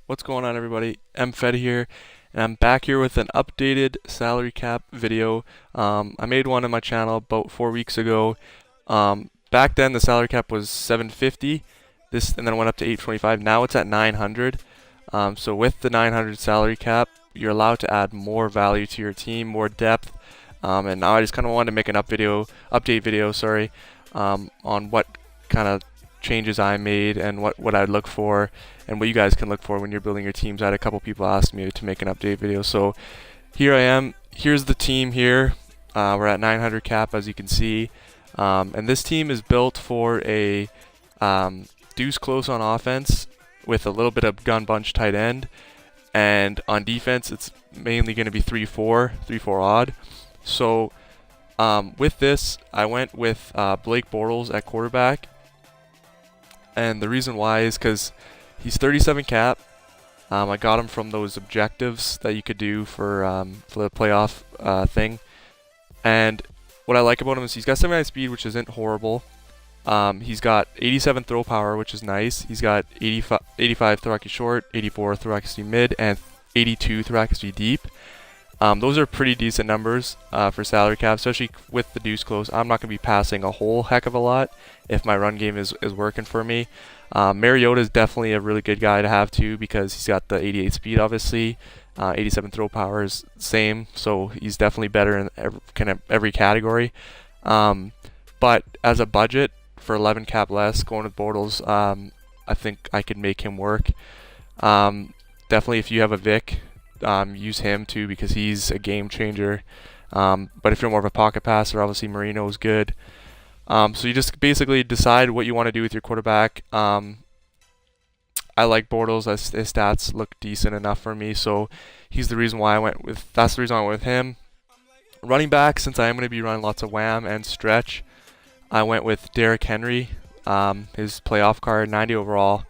What's going on, everybody? MFed here, and I'm back here with an updated salary cap video. I made one on my channel about 4 weeks ago. Back then the salary cap was 750, and then it went up to 825. Now it's at 900. So with the 900 salary cap, you're allowed to add more value to your team, more depth. And now I just kind of wanted to make an update video, on what kind of changes I made and what I'd look for and what you guys can look for when you're building your teams. I had a couple people ask me to make an update video, so here I am. Here's the team here. We're at 900 cap, as you can see, and this team is built for a deuce close on offense with a little bit of gun bunch tight end, and on defense it's mainly going to be 3-4 odd. So with this I went with Blake Bortles at quarterback. And the reason why is because he's 37 cap. I got him from those objectives that you could do for the playoff thing. And what I like about him is he's got 79 speed, which isn't horrible. He's got 87 throw power, which is nice. He's got 85 throw accuracy short, 84 throw accuracy mid, and 82 throw accuracy deep. Those are pretty decent numbers for salary cap, especially with the deuce close. I'm not going to be passing a whole heck of a lot if my run game is working for me. Mariota is definitely a really good guy to have too, because he's got the 88 speed, obviously. 87 throw power is same, so he's definitely better in every category. But as a budget for 11 cap less, going with Bortles, I think I could make him work. Definitely, if you have a Vic, use him too, because he's a game changer. But if you're more of a pocket passer, obviously Marino is good. So you just basically decide what you want to do with your quarterback. I like Bortles. His stats look decent enough for me, so that's the reason why I went with him. Running back, since I am going to be running lots of wham and stretch, I went with Derrick Henry. His playoff card, 90 overall.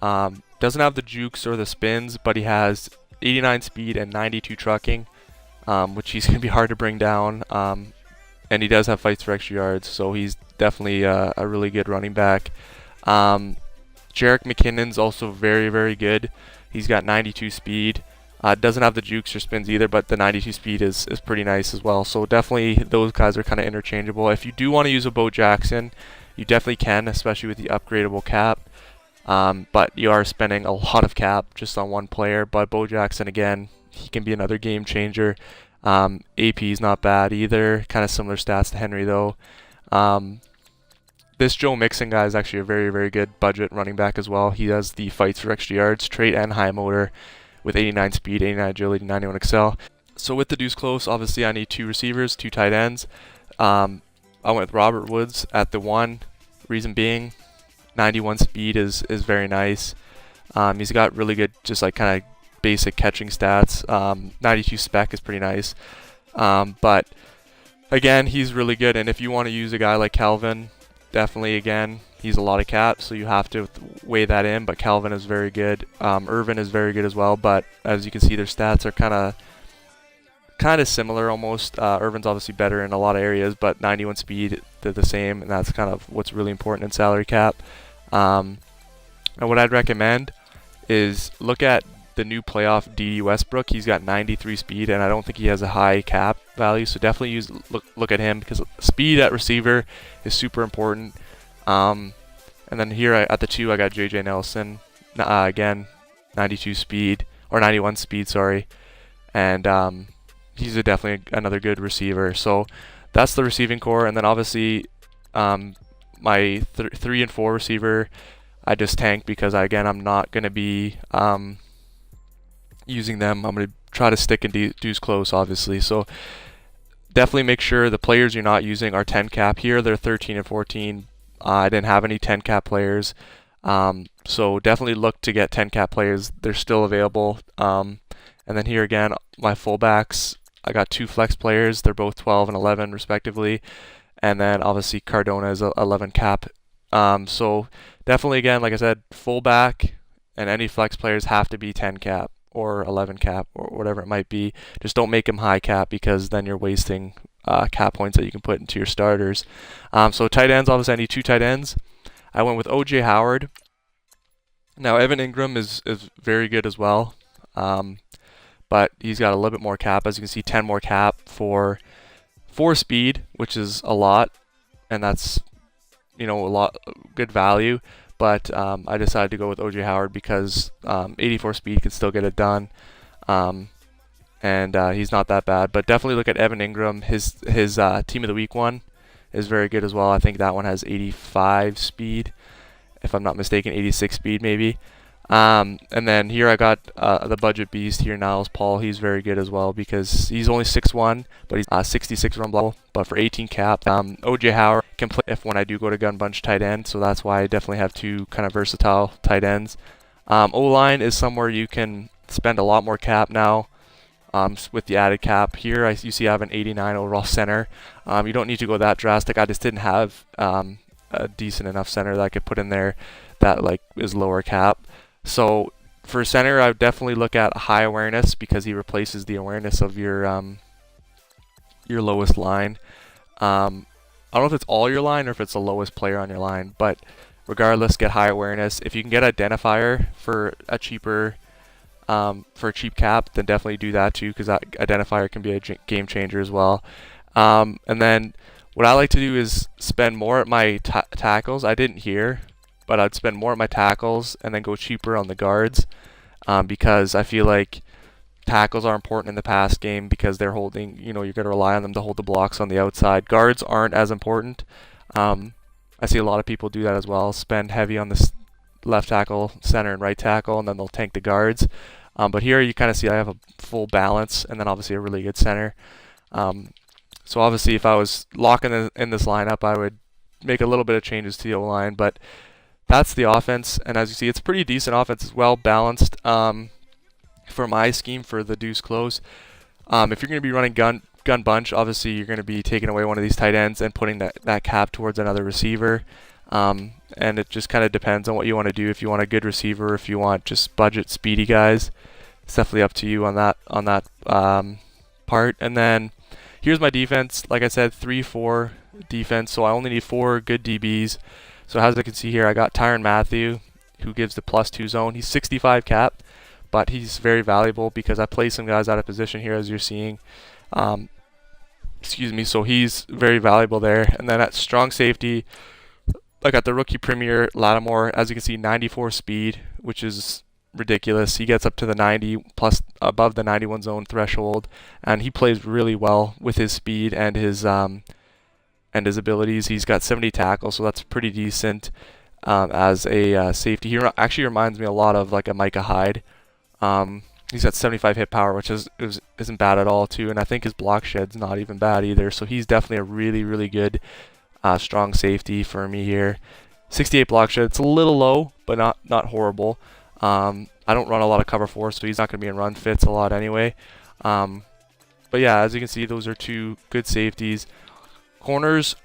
Doesn't have the jukes or the spins, but he has 89 speed and 92 trucking, which he's going to be hard to bring down. And he does have fights for extra yards, so he's definitely a really good running back. Jerick McKinnon's also very, very good. He's got 92 speed. Doesn't have the jukes or spins either, but the 92 speed is pretty nice as well. So definitely those guys are kind of interchangeable. If you do want to use a Bo Jackson, you definitely can, especially with the upgradable cap. But you are spending a lot of cap just on one player. But Bo Jackson, again, he can be another game changer. AP is not bad either. Kind of similar stats to Henry, though. This Joe Mixon guy is actually a very, very good budget running back as well. He has the fights for extra yards, trait, and high motor with 89 speed, 89 agility, 91 excel. So with the deuce close, obviously I need 2 receivers, 2 tight ends. I went with Robert Woods at the 1. Reason being, 91 speed is very nice. He's got really good, just like kind of basic catching stats. 92 spec is pretty nice. But again, he's really good. And if you want to use a guy like Calvin, definitely, again, he's a lot of cap, so you have to weigh that in. But Calvin is very good. Irvin is very good as well. But as you can see, their stats are kind of similar almost. Irvin's obviously better in a lot of areas, but 91 speed, they're the same, and that's kind of what's really important in salary cap. And what I'd recommend is look at the new playoff D.D. Westbrook. He's got 93 speed, and I don't think he has a high cap value, so definitely look at him, because speed at receiver is super important. And then here at the 2, I got J.J. Nelson, again, 92 speed, or 91 speed, sorry, and he's definitely another good receiver. So that's the receiving core. And then obviously my 3 and 4 receiver, I just tanked because I'm not going to be using them. I'm going to try to stick in deuce close, obviously. So definitely make sure the players you're not using are 10 cap. Here they're 13 and 14. I didn't have any 10 cap players. So definitely look to get 10 cap players. They're still available. And then here again, my fullbacks, I got 2 flex players. They're both 12 and 11 respectively. And then obviously Cardona is 11 cap. So definitely, again, like I said, fullback and any flex players have to be 10 cap or 11 cap or whatever it might be. Just don't make them high cap, because then you're wasting cap points that you can put into your starters. So tight ends, obviously I need 2 tight ends. I went with OJ Howard. Now Evan Ingram is very good as well, but he's got a little bit more cap. As you can see, 10 more cap for 4 speed, which is a lot, and that's, you know, a lot good value. But I decided to go with OJ Howard because 84 speed can still get it done, and he's not that bad. But definitely look at Evan Ingram. His team of the week one is very good as well. I think that one has 85 speed, if I'm not mistaken, 86 speed maybe. And then here I got the budget beast here, Niles Paul. He's very good as well because he's only 6'1", but he's 66 run block. But for 18 cap, OJ Howard can play if when I do go to gun bunch tight end, so that's why I definitely have 2 kind of versatile tight ends. O-line is somewhere you can spend a lot more cap now. With the added cap here, you see I have an 89 overall center. You don't need to go that drastic. I just didn't have a decent enough center that I could put in there that like is lower cap. So for center, I would definitely look at high awareness because he replaces the awareness of your lowest line. I don't know if it's all your line or if it's the lowest player on your line, but regardless, get high awareness. If you can get identifier for a cheaper for a cheap cap, then definitely do that too, because that identifier can be a game changer as well. And then what I like to do is spend more at my tackles. I didn't hear, but I'd spend more at my tackles and then go cheaper on the guards, because I feel like tackles are important in the pass game because they're holding, you know, you're going to rely on them to hold the blocks on the outside. Guards aren't as important. I see a lot of people do that as well, spend heavy on the left tackle, center, and right tackle, and then they'll tank the guards. But here you kind of see I have a full balance, and then obviously a really good center. So obviously if I was locking in this lineup, I would make a little bit of changes to the O-line, but that's the offense. And as you see, it's pretty decent offense. It's well balanced for my scheme for the deuce close. If you're going to be running gun bunch, obviously you're going to be taking away one of these tight ends and putting that cap towards another receiver. And it just kind of depends on what you want to do. If you want a good receiver, if you want just budget speedy guys, it's definitely up to you on that part. And then here's my defense. Like I said, 3-4 defense, so I only need 4 good DBs. So as you can see here, I got Tyrann Mathieu, who gives the +2 zone. He's 65 cap, but he's very valuable because I play some guys out of position here, as you're seeing. Excuse me. So he's very valuable there. And then at strong safety, I got the rookie premier Lattimore. As you can see, 94 speed, which is ridiculous. He gets up to the 90 plus above the 91 zone threshold, and he plays really well with his speed and his abilities. He's got 70 tackles, so that's pretty decent as a safety. He actually reminds me a lot of like a Micah Hyde. He's got 75 hit power, which isn't bad at all too, and I think his block shed's not even bad either. So he's definitely a really good strong safety for me here. 68 block shed. It's a little low, but not horrible. I don't run a lot of cover 4, so he's not going to be in run fits a lot anyway. But yeah, as you can see, those are 2 good safeties. Corners,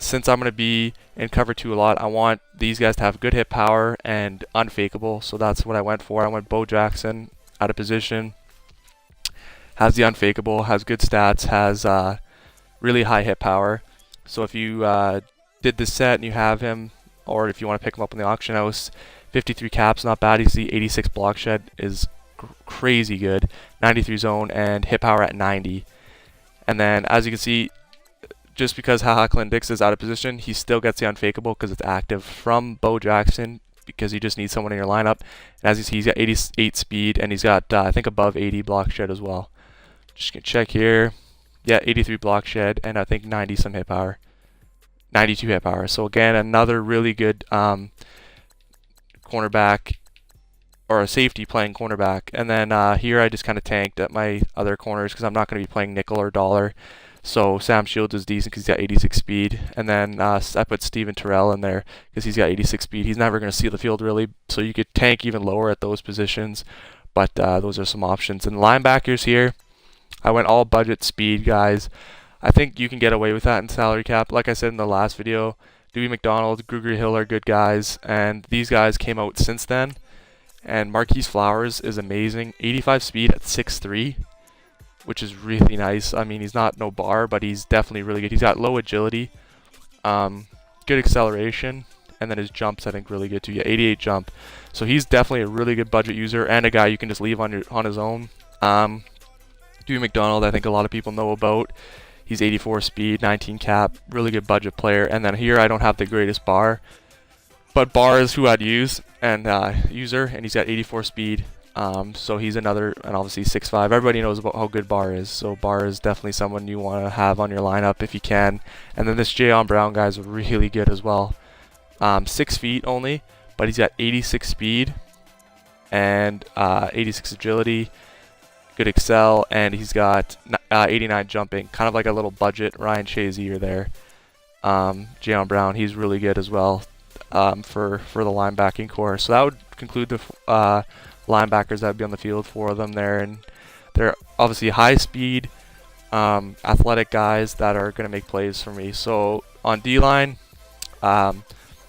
since I'm going to be in cover 2 a lot, I want these guys to have good hit power and unfakeable, so that's what I went for. I went Bo Jackson out of position, has the unfakeable, has good stats, has really high hit power. So if you did this set and you have him, or if you want to pick him up in the auction house, 53 caps, not bad. You see 86 block shed is crazy good, 93 zone, and hit power at 90. And then as you can see, just because Haha Clinton-Dix is out of position, he still gets the unfakeable because it's active from Bo Jackson, because you just need someone in your lineup. And as you see, he's got 88 speed, and he's got I think above 80 block shed as well. Just gonna check here. Yeah, 83 block shed, and I think 90 some hit power. 92 hit power. So again, another really good cornerback, or a safety playing cornerback. And then here I just kind of tanked at my other corners because I'm not going to be playing nickel or dollar. So Sam Shields is decent because he's got 86 speed. And then I put Steven Terrell in there because he's got 86 speed. He's never going to see the field really, so you could tank even lower at those positions. But those are some options. And linebackers here, I went all budget speed guys. I think you can get away with that in salary cap. Like I said in the last video, Dewey McDonald, Gruger Hill are good guys, and these guys came out since then. And Marquise Flowers is amazing. 85 speed at 6'3", which is really nice. I mean, he's not no bar, but he's definitely really good. He's got low agility, good acceleration, and then his jump's I think really good too. Yeah, 88 jump. So he's definitely a really good budget user and a guy you can just leave on his own. Dewey McDonald, I think a lot of people know about. He's 84 speed, 19 cap, really good budget player. And then here I don't have the greatest bar, but Bar is who I'd use and user, and he's got 84 speed. So he's another, and obviously 6'5". Everybody knows about how good Bar is, so Bar is definitely someone you want to have on your lineup if you can. And then this Jayon Brown guy is really good as well. 6 feet only, but he's got 86 speed and 86 agility, good excel, and he's got 89 jumping, kind of like a little budget Ryan Shazier there. Jayon Brown, he's really good as well for the linebacking core. So that would conclude the linebackers that would be on the field for them there, and they're obviously high speed, athletic guys that are going to make plays for me. So on D-line, I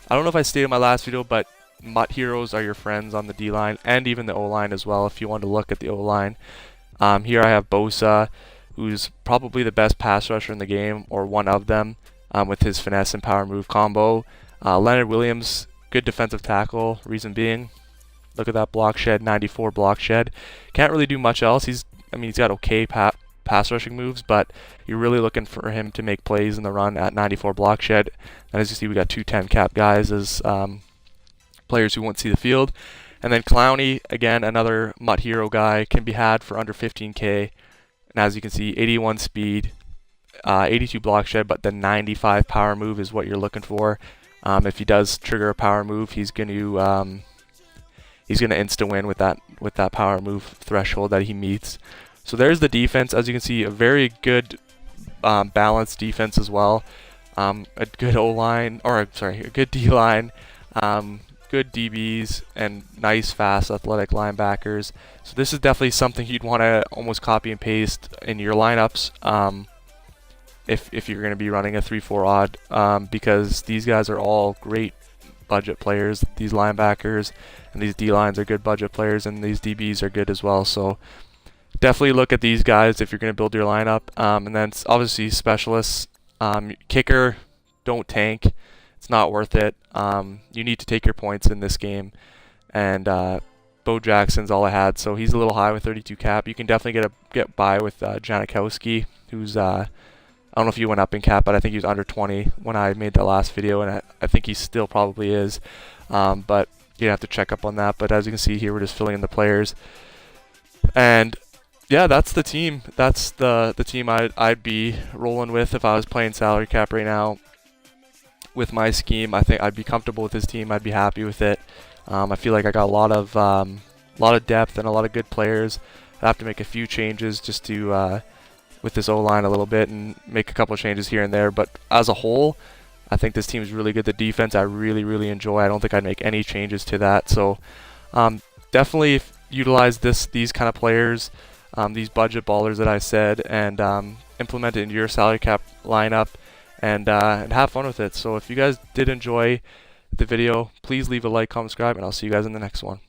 don't know if I stated in my last video, but MUT heroes are your friends on the D-line and even the O-line as well if you want to look at the O-line. Here I have Bosa, who's probably the best pass rusher in the game, or one of them, with his finesse and power move combo. Leonard Williams, good defensive tackle, reason being, look at that block shed, 94 block shed. Can't really do much else. He's got okay pass rushing moves, but you're really looking for him to make plays in the run at 94 block shed. And as you see, we got 210 cap guys as players who won't see the field. And then Clowney, again, another MUT hero guy, can be had for under 15K. And as you can see, 81 speed, 82 block shed, but the 95 power move is what you're looking for. If he does trigger a power move, he's going to insta win with that power move threshold that he meets. So there's the defense. As you can see, a very good balanced defense as well. A good O-line, or sorry, a good D-line, good DBs, and nice, fast, athletic linebackers. So this is definitely something you'd want to almost copy and paste in your lineups if you're going to be running a 3-4 odd, because these guys are all great budget players. These linebackers and these D-lines are good budget players, and these DBs are good as well. So definitely look at these guys if you're going to build your lineup. And then obviously specialists, kicker, don't tank. It's not worth it. You need to take your points in this game. And Bo Jackson's all I had, so he's a little high with 32 cap. You can definitely get by with Janikowski, who's I don't know if he went up in cap, but I think he was under 20 when I made the last video, and I think he still probably is. But you have to check up on that. But as you can see here, we're just filling in the players. And yeah, that's the team. That's the team I'd be rolling with if I was playing salary cap right now. With my scheme, I think I'd be comfortable with this team. I'd be happy with it. I feel like I got a lot of depth and a lot of good players. I have to make a few changes just to with this O-line a little bit and make a couple of changes here and there. But as a whole, I think this team is really good. The defense I really enjoy. I don't think I'd make any changes to that. So definitely utilize these kind of players, these budget ballers that I said, and implement it into your salary cap lineup, and have fun with it. So if you guys did enjoy the video, please leave a like, comment, subscribe, and I'll see you guys in the next one.